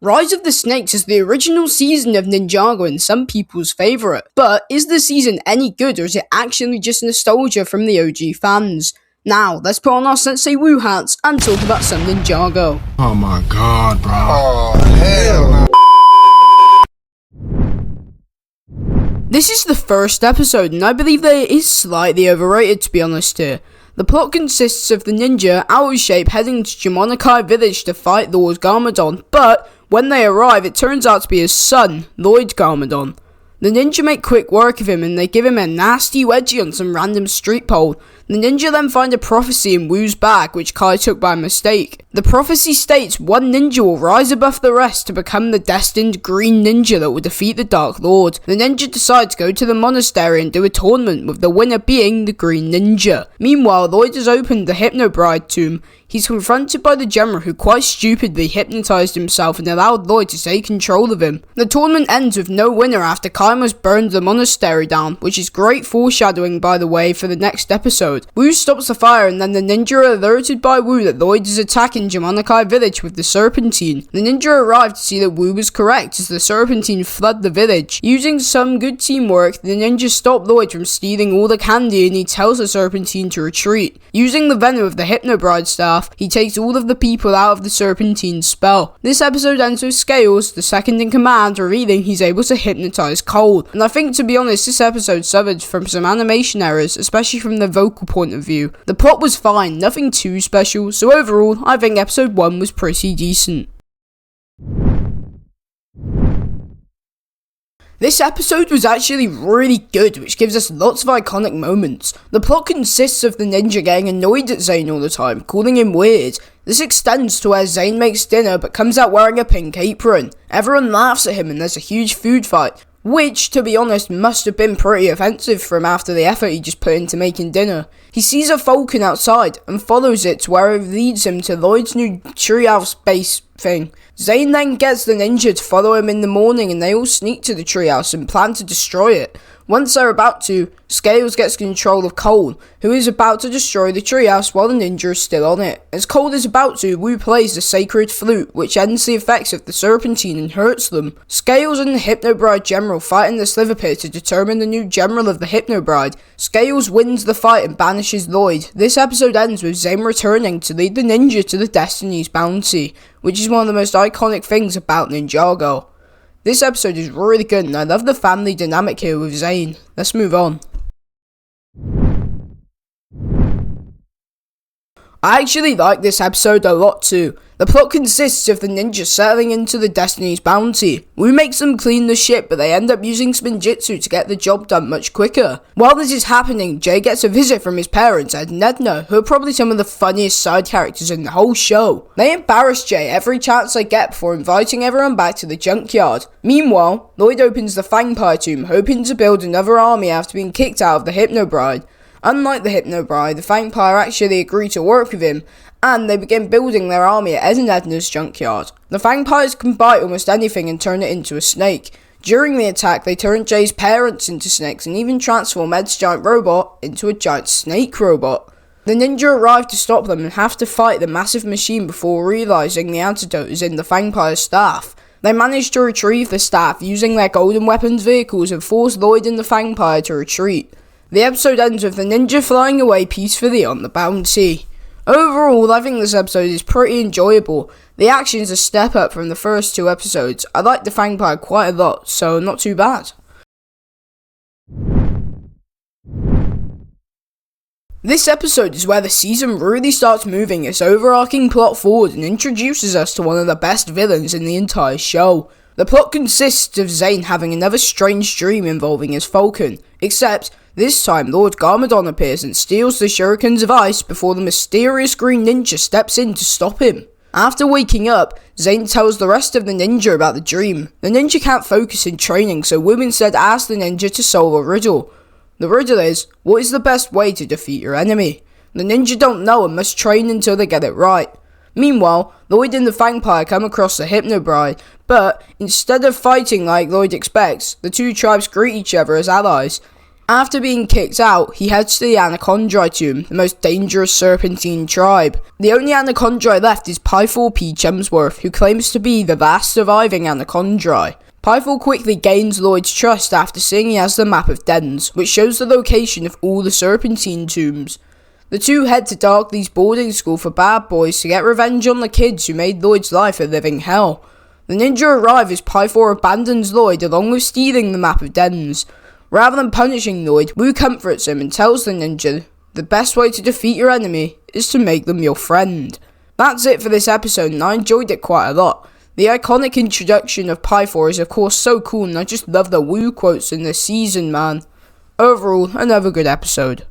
Rise of the Snakes is the original season of Ninjago and some people's favourite, but is the season any good or is it actually just nostalgia from the OG fans? Now, let's put on our Sensei Woo hats and talk about some Ninjago. Oh my god, bro. Oh, hell no. This is the first episode, and I believe that it is slightly overrated, to be honest here. The plot consists of the ninja, Owl Shape, heading to Jimonokai village to fight Lord Garmadon, but when they arrive, it turns out to be his son, Lloyd Garmadon. The ninja make quick work of him and they give him a nasty wedgie on some random street pole. The ninja then find a prophecy in Woo's bag, which Kai took by mistake. The prophecy states one ninja will rise above the rest to become the destined green ninja that will defeat the Dark Lord. The ninja decides to go to the monastery and do a tournament, with the winner being the green ninja. Meanwhile, Lloyd has opened the Hypnobride tomb. He's confronted by the general, who quite stupidly hypnotized himself and allowed Lloyd to take control of him. The tournament ends with no winner after Kai must burn the monastery down, which is great foreshadowing, by the way, for the next episode. Woo stops the fire and then the ninja are alerted by Woo that Lloyd is attacking Jimonokai village with the serpentine. The ninja arrive to see that Woo was correct as the serpentine flood the village. Using some good teamwork, the ninja stop Lloyd from stealing all the candy and he tells the serpentine to retreat. Using the venom of the Hypnobride staff, he takes all of the people out of the serpentine's spell. This episode ends with Scales, the second in command, revealing he's able to hypnotize Cole. And I think, to be honest, this episode suffered from some animation errors, especially from the vocal point of view. The plot was fine, nothing too special, so overall, I think episode 1 was pretty decent. This episode was actually really good, which gives us lots of iconic moments. The plot consists of the ninja getting annoyed at Zane all the time, calling him weird. This extends to where Zane makes dinner but comes out wearing a pink apron. Everyone laughs at him and there's a huge food fight, which, to be honest, must have been pretty offensive for him after the effort he just put into making dinner. He sees a falcon outside and follows it to where it leads him to Lloyd's new treehouse base thing. Zane then gets the ninja to follow him in the morning and they all sneak to the treehouse and plan to destroy it. Once they're about to, Scales gets control of Cole, who is about to destroy the treehouse while the ninja is still on it. As Cole is about to, Woo plays the sacred flute, which ends the effects of the serpentine and hurts them. Scales and the Hypnobride general fight in the Sliver Pit to determine the new general of the Hypnobride. Scales wins the fight and banishes Lloyd. This episode ends with Zane returning to lead the ninja to the Destiny's Bounty, which is one of the most iconic things about Ninjago. This episode is really good and I love the family dynamic here with Zane. Let's move on. I actually like this episode a lot too. The plot consists of the ninja settling into the Destiny's Bounty. Woo makes them clean the ship, but they end up using spinjitzu to get the job done much quicker. While this is happening, Jay gets a visit from his parents, Ed and Edna, who are probably some of the funniest side characters in the whole show. They embarrass Jay every chance they get before inviting everyone back to the junkyard. Meanwhile, Lloyd opens the Fang tomb, hoping to build another army after being kicked out of the Hypnobride. Unlike the Hypnobride, the Fang actually agree to work with him, and they begin building their army at Ed and Edna's junkyard. The Fang can bite almost anything and turn it into a snake. During the attack, they turn Jay's parents into snakes and even transform Ed's giant robot into a giant snake robot. The ninja arrive to stop them and have to fight the massive machine before realizing the antidote is in the Fang staff. They manage to retrieve the staff using their golden weapons vehicles and force Lloyd and the Fang to retreat. The episode ends with the ninja flying away peacefully on the bounty. Overall, I think this episode is pretty enjoyable. The action is a step up from the first 2 episodes. I like the Fang quite a lot, so not too bad. This episode is where the season really starts moving its overarching plot forward and introduces us to one of the best villains in the entire show. The plot consists of Zane having another strange dream involving his falcon, except this time Lord Garmadon appears and steals the shurikens of ice before the mysterious green ninja steps in to stop him. After waking up, Zane tells the rest of the ninja about the dream. The ninja can't focus in training, so Woo instead asks the ninja to solve a riddle. The riddle is, what is the best way to defeat your enemy? The ninja don't know and must train until they get it right. Meanwhile, Lloyd and the Fang come across the Hypnobride, but instead of fighting like Lloyd expects, the two tribes greet each other as allies. After being kicked out, he heads to the Anacondrae tomb, the most dangerous serpentine tribe. The only Anacondrae left is Pythor P. Chemsworth, who claims to be the last surviving Anacondrae. Pythor quickly gains Lloyd's trust after seeing he has the map of dens, which shows the location of all the serpentine tombs. The two head to Darkly's boarding school for bad boys to get revenge on the kids who made Lloyd's life a living hell. The ninja arrive as Pythor abandons Lloyd along with stealing the map of dens. Rather than punishing Lloyd, Wu comforts him and tells the ninja the best way to defeat your enemy is to make them your friend. That's it for this episode, and I enjoyed it quite a lot. The iconic introduction of Pythor is of course so cool, and I just love the Wu quotes in this season, man. Overall, another good episode.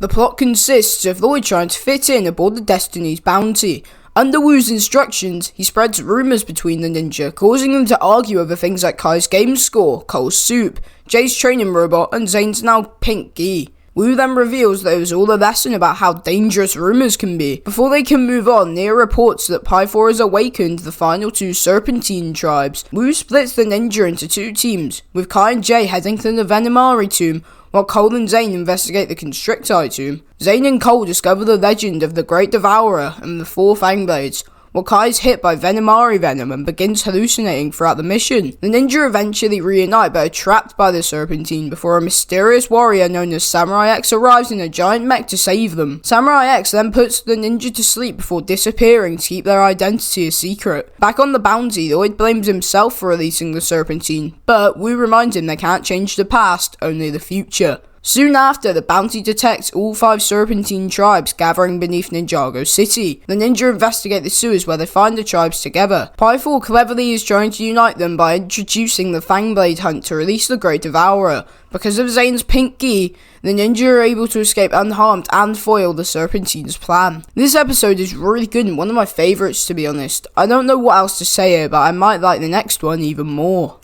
The plot consists of Lloyd trying to fit in aboard the Destiny's bounty. Under Wu's instructions, he spreads rumours between the ninja, causing them to argue over things like Kai's game score, Cole's soup, Jay's training robot, and Zane's now pink gi. Wu then reveals that it was all a lesson about how dangerous rumours can be. Before they can move on, Nia reports that Pythor has awakened the final two serpentine tribes. Wu splits the ninja into two teams, with Kai and Jay heading to the Venomari tomb, while Cole and Zane investigate the Constructive tomb. Zane and Cole discover the legend of the Great Devourer and the four fang blades, while Kai is hit by Venomari venom and begins hallucinating throughout the mission. The ninja eventually reunite but are trapped by the serpentine before a mysterious warrior known as Samurai X arrives in a giant mech to save them. Samurai X then puts the ninja to sleep before disappearing to keep their identity a secret. Back on the bounty, Lloyd blames himself for releasing the serpentine, but Wu reminds him they can't change the past, only the future. Soon after, the bounty detects all 5 serpentine tribes gathering beneath Ninjago City. The ninja investigate the sewers where they find the tribes together. Pythor cleverly is trying to unite them by introducing the Fangblade hunt to release the Great Devourer. Because of Zane's pink gi, the ninja are able to escape unharmed and foil the serpentine's plan. This episode is really good and one of my favourites, to be honest. I don't know what else to say here, but I might like the next one even more.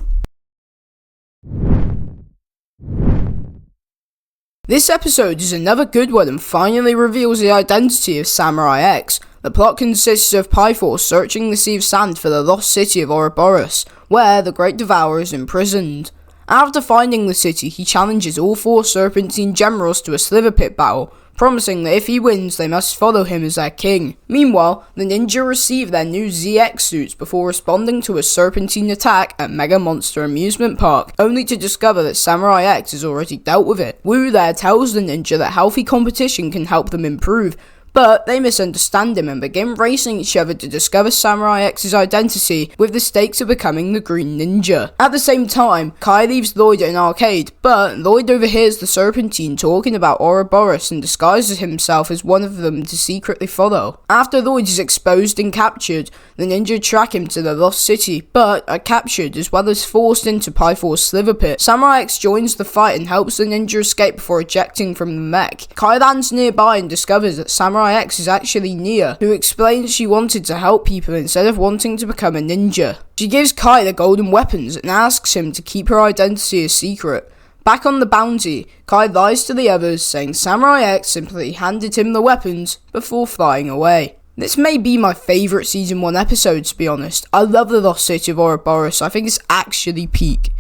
This episode is another good one and finally reveals the identity of Samurai X. The plot consists of Pythor searching the Sea of Sand for the lost city of Ouroboros, where the Great Devourer is imprisoned. After finding the city, he challenges all 4 serpentine generals to a sliver pit battle, promising that if he wins, they must follow him as their king. Meanwhile, the ninja receive their new ZX suits before responding to a serpentine attack at Mega Monster Amusement Park, only to discover that Samurai X has already dealt with it. Wu there tells the ninja that healthy competition can help them improve, but they misunderstand him and begin racing each other to discover Samurai X's identity, with the stakes of becoming the Green Ninja. At the same time, Kai leaves Lloyd at an arcade, but Lloyd overhears the Serpentine talking about Ouroboros and disguises himself as one of them to secretly follow. After Lloyd is exposed and captured, the ninja track him to the lost city, but are captured as well as forced into Pythor's sliver pit. Samurai X joins the fight and helps the ninja escape before ejecting from the mech. Kai lands nearby and discovers that Samurai X is actually Nia, who explains she wanted to help people instead of wanting to become a ninja. She gives Kai the golden weapons and asks him to keep her identity a secret. Back on the bounty, Kai lies to the others, saying Samurai X simply handed him the weapons before flying away. This may be my favourite Season 1 episode, to be honest. I love the lost city of Ouroboros. I think it's actually peak.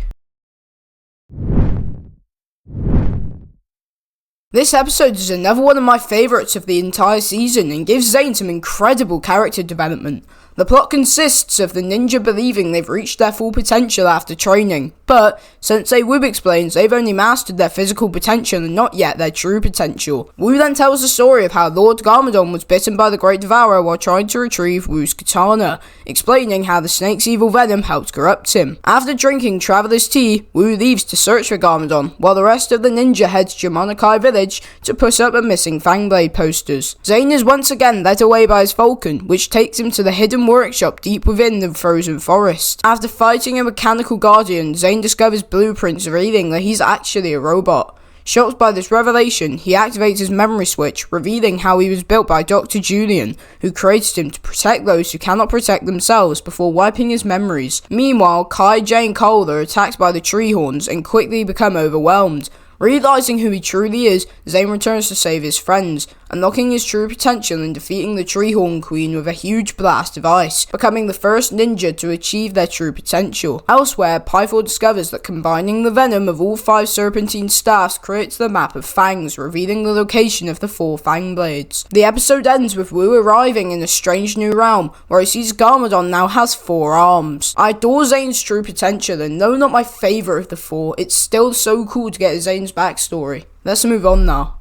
This episode is another one of my favourites of the entire season and gives Zane some incredible character development. The plot consists of the ninja believing they've reached their full potential after training, but Sensei Wu explains they've only mastered their physical potential and not yet their true potential. Wu then tells the story of how Lord Garmadon was bitten by the Great Devourer while trying to retrieve Wu's katana, explaining how the snake's evil venom helped corrupt him. After drinking Traveler's Tea, Wu leaves to search for Garmadon, while the rest of the ninja heads to Monokai Village to put up the missing Fangblade posters. Zane is once again led away by his falcon, which takes him to the hidden workshop deep within the frozen forest. After fighting a mechanical guardian, Zane discovers blueprints revealing that he's actually a robot. Shocked by this revelation, he activates his memory switch, revealing how he was built by Dr. Julian, who created him to protect those who cannot protect themselves before wiping his memories. Meanwhile, Kai, Jay and Cole are attacked by the tree horns and quickly become overwhelmed. Realising who he truly is, Zane returns to save his friends, unlocking his true potential and defeating the Treehorn Queen with a huge blast of ice, becoming the first ninja to achieve their true potential. Elsewhere, Pythor discovers that combining the venom of all 5 serpentine staffs creates the map of fangs, revealing the location of the 4 fang blades. The episode ends with Wu arriving in a strange new realm, where he sees Garmadon now has 4 arms. I adore Zane's true potential, and though not my favourite of the 4, it's still so cool to get Zane's backstory. Let's move on now.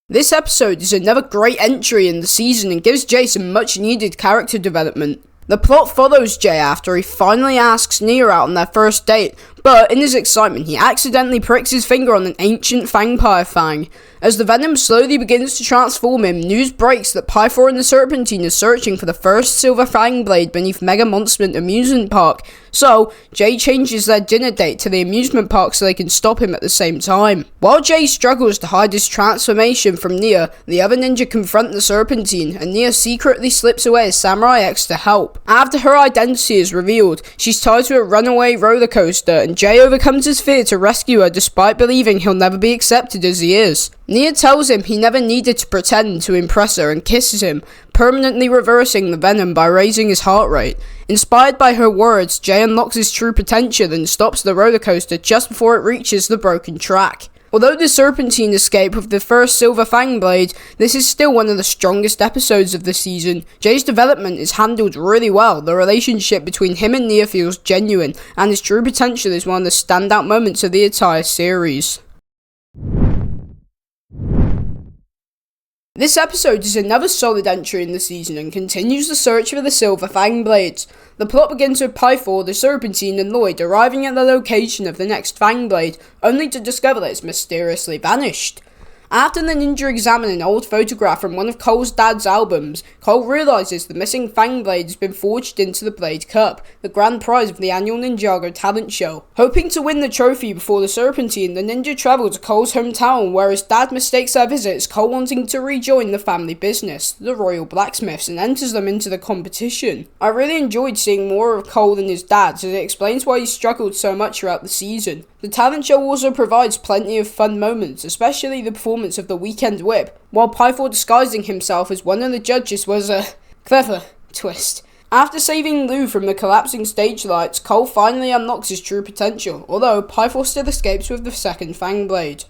This episode is another great entry in the season and gives Jay some much needed character development. The plot follows Jay after he finally asks Nia out on their first date, but in his excitement he accidentally pricks his finger on an ancient vampire fang. As the venom slowly begins to transform him, news breaks that Pythor and the Serpentine are searching for the first silver fang blade beneath Mega Monstment Amusement Park, so Jay changes their dinner date to the amusement park so they can stop him at the same time. While Jay struggles to hide his transformation from Nia, the other ninja confront the Serpentine, and Nia secretly slips away as Samurai X to help. After her identity is revealed, she's tied to a runaway roller coaster, and Jay overcomes his fear to rescue her despite believing he'll never be accepted as he is. Nia tells him he never needed to pretend to impress her and kisses him, permanently reversing the venom by raising his heart rate. Inspired by her words, Jay unlocks his true potential and stops the roller coaster just before it reaches the broken track. Although the Serpentine escape with the first silver fang blade, this is still one of the strongest episodes of the season. Jay's development is handled really well, the relationship between him and Nia feels genuine, and his true potential is one of the standout moments of the entire series. This episode is another solid entry in the season and continues the search for the silver fang blades. The plot begins with Pythor, the Serpentine and Lloyd arriving at the location of the next fang blade, only to discover that it's mysteriously vanished. After the ninja examine an old photograph from one of Cole's dad's albums, Cole realises the missing fang blade has been forged into the Blade Cup, the grand prize of the annual Ninjago talent show. Hoping to win the trophy before the Serpentine, the ninja travel to Cole's hometown where his dad mistakes their visit as Cole wanting to rejoin the family business, the Royal Blacksmiths, and enters them into the competition. I really enjoyed seeing more of Cole and his dad, as it explains why he struggled so much throughout the season. The talent show also provides plenty of fun moments, especially the performance of the Weekend Whip, while Pythor disguising himself as one of the judges was a clever twist. After saving Lou from the collapsing stage lights, Cole finally unlocks his true potential, although Pythor still escapes with the second fang blade.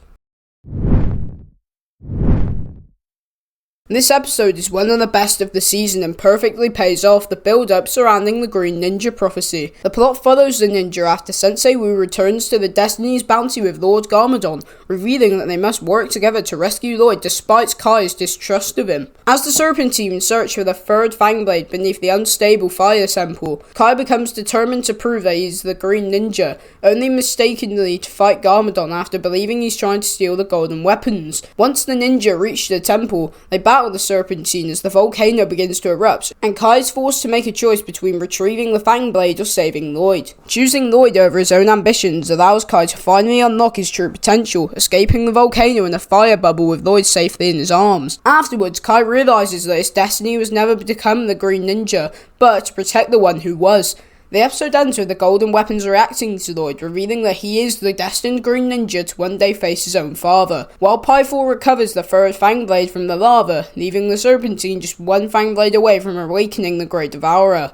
This episode is one of the best of the season and perfectly pays off the build-up surrounding the Green Ninja prophecy. The plot follows the ninja after Sensei Wu returns to the Destiny's Bounty with Lord Garmadon, revealing that they must work together to rescue Lloyd despite Kai's distrust of him. As the Serpentine search for the third fang blade beneath the unstable fire temple, Kai becomes determined to prove that he's the Green Ninja, only mistakenly to fight Garmadon after believing he's trying to steal the golden weapons. Once the ninja reach the temple, they battle the Serpentine as the volcano begins to erupt, and Kai is forced to make a choice between retrieving the fang blade or saving Lloyd. Choosing Lloyd over his own ambitions allows Kai to finally unlock his true potential, escaping the volcano in a fire bubble with Lloyd safely in his arms. Afterwards, Kai realises that his destiny was never to become the Green Ninja, but to protect the one who was. The episode ends with the golden weapons reacting to Lloyd, revealing that he is the destined Green Ninja to one day face his own father, while Pythor recovers the third fang blade from the lava, leaving the Serpentine just one fang blade away from awakening the Great Devourer.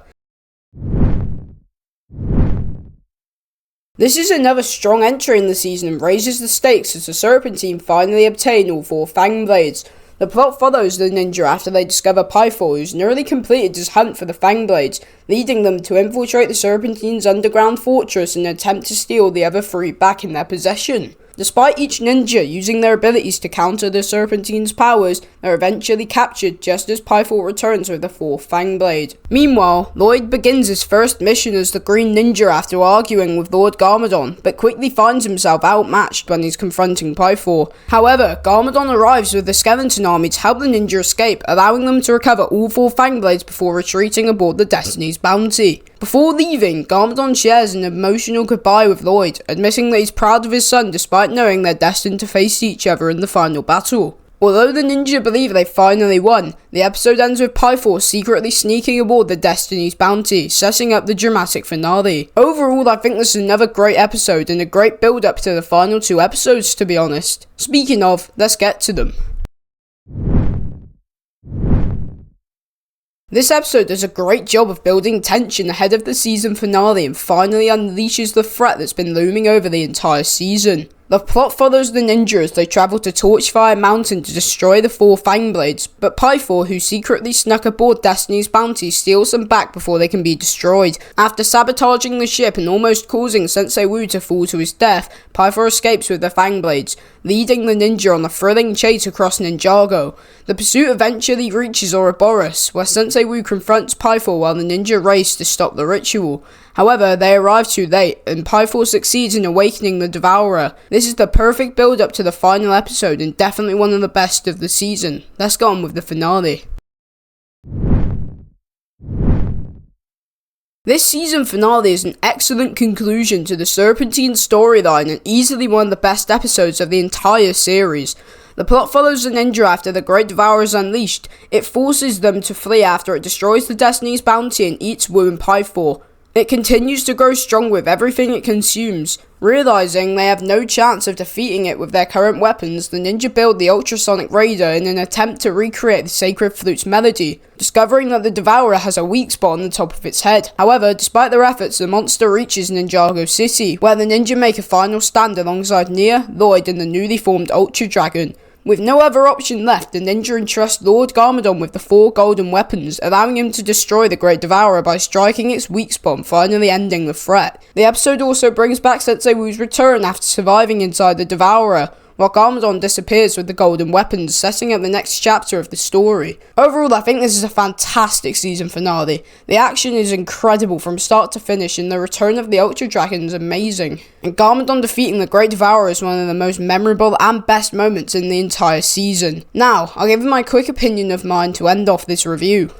This is another strong entry in the season and raises the stakes as the Serpentine finally obtain all 4 fang blades. The plot follows the ninja after they discover Pythor, who's nearly completed his hunt for the fang blades, leading them to infiltrate the Serpentine's underground fortress and attempt to steal the other 3 back in their possession. Despite each ninja using their abilities to counter the Serpentine's powers, they're eventually captured just as Pythor returns with the 4th fang blade. Meanwhile, Lloyd begins his first mission as the Green Ninja after arguing with Lord Garmadon, but quickly finds himself outmatched when he's confronting Pythor. However, Garmadon arrives with the skeleton army to help the ninja escape, allowing them to recover all 4 fang blades before retreating aboard the Destiny's Bounty. Before leaving, Garmadon shares an emotional goodbye with Lloyd, admitting that he's proud of his son despite knowing they're destined to face each other in the final battle. Although the ninja believe they finally won, the episode ends with Pythor secretly sneaking aboard the Destiny's Bounty, setting up the dramatic finale. Overall, I think this is another great episode and a great build up to the final 2 episodes, to be honest. Speaking of, let's get to them. This episode does a great job of building tension ahead of the season finale and finally unleashes the threat that's been looming over the entire season. The plot follows the ninja as they travel to Torchfire Mountain to destroy the 4 Fang Blades, but Pythor, who secretly snuck aboard Destiny's Bounty, steals them back before they can be destroyed. After sabotaging the ship and almost causing Sensei Wu to fall to his death, Pythor escapes with the Fang Blades, leading the ninja on a thrilling chase across Ninjago. The pursuit eventually reaches Ouroboros, where Sensei Wu confronts Pythor while the ninja race to stop the ritual. However, they arrive too late, and Pythor succeeds in awakening the devourer. This is the perfect build-up to the final episode and definitely one of the best of the season. Let's go on with the finale. This season finale is an excellent conclusion to the Serpentine storyline and easily one of the best episodes of the entire series. The plot follows the ninja after the Great Devourer is unleashed. It forces them to flee after it destroys the Destiny's Bounty and eats Wu and Pythor. It continues to grow strong with everything it consumes. Realizing they have no chance of defeating it with their current weapons, the ninja build the ultrasonic raider in an attempt to recreate the sacred flute's melody, discovering that the devourer has a weak spot on the top of its head. However, despite their efforts, the monster reaches Ninjago City, where the ninja make a final stand alongside Nia, Lloyd, and the newly formed Ultra Dragon. With no other option left, the ninja entrusts Lord Garmadon with the 4 golden weapons, allowing him to destroy the Great Devourer by striking its weak spot and finally ending the threat. The episode also brings back Sensei Wu's return after surviving inside the Devourer, while Garmadon disappears with the golden weapons, setting up the next chapter of the story. Overall, I think this is a fantastic season finale. The action is incredible from start to finish, and the return of the Ultra Dragon is amazing. And Garmadon defeating the Great Devourer is one of the most memorable and best moments in the entire season. Now, I'll give my quick opinion of mine to end off this review.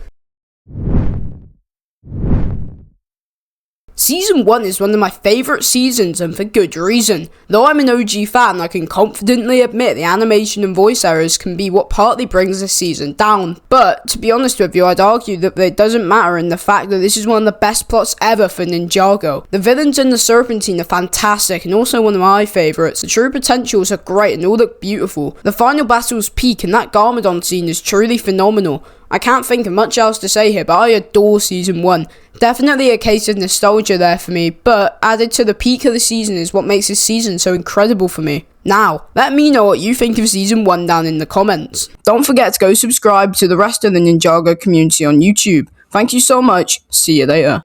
Season 1 is one of my favourite seasons, and for good reason. Though I'm an OG fan, I can confidently admit the animation and voice errors can be what partly brings this season down. But, to be honest with you, I'd argue that it doesn't matter in the fact that this is one of the best plots ever for Ninjago. The villains in the Serpentine are fantastic and also one of my favourites. The true potentials are great and all look beautiful. The final battles peak and that Garmadon scene is truly phenomenal. I can't think of much else to say here, but I adore Season 1. Definitely a case of nostalgia there for me, but added to the peak of the season is what makes this season so incredible for me. Now, let me know what you think of Season 1 down in the comments. Don't forget to go subscribe to the rest of the Ninjago community on YouTube. Thank you so much, see you later.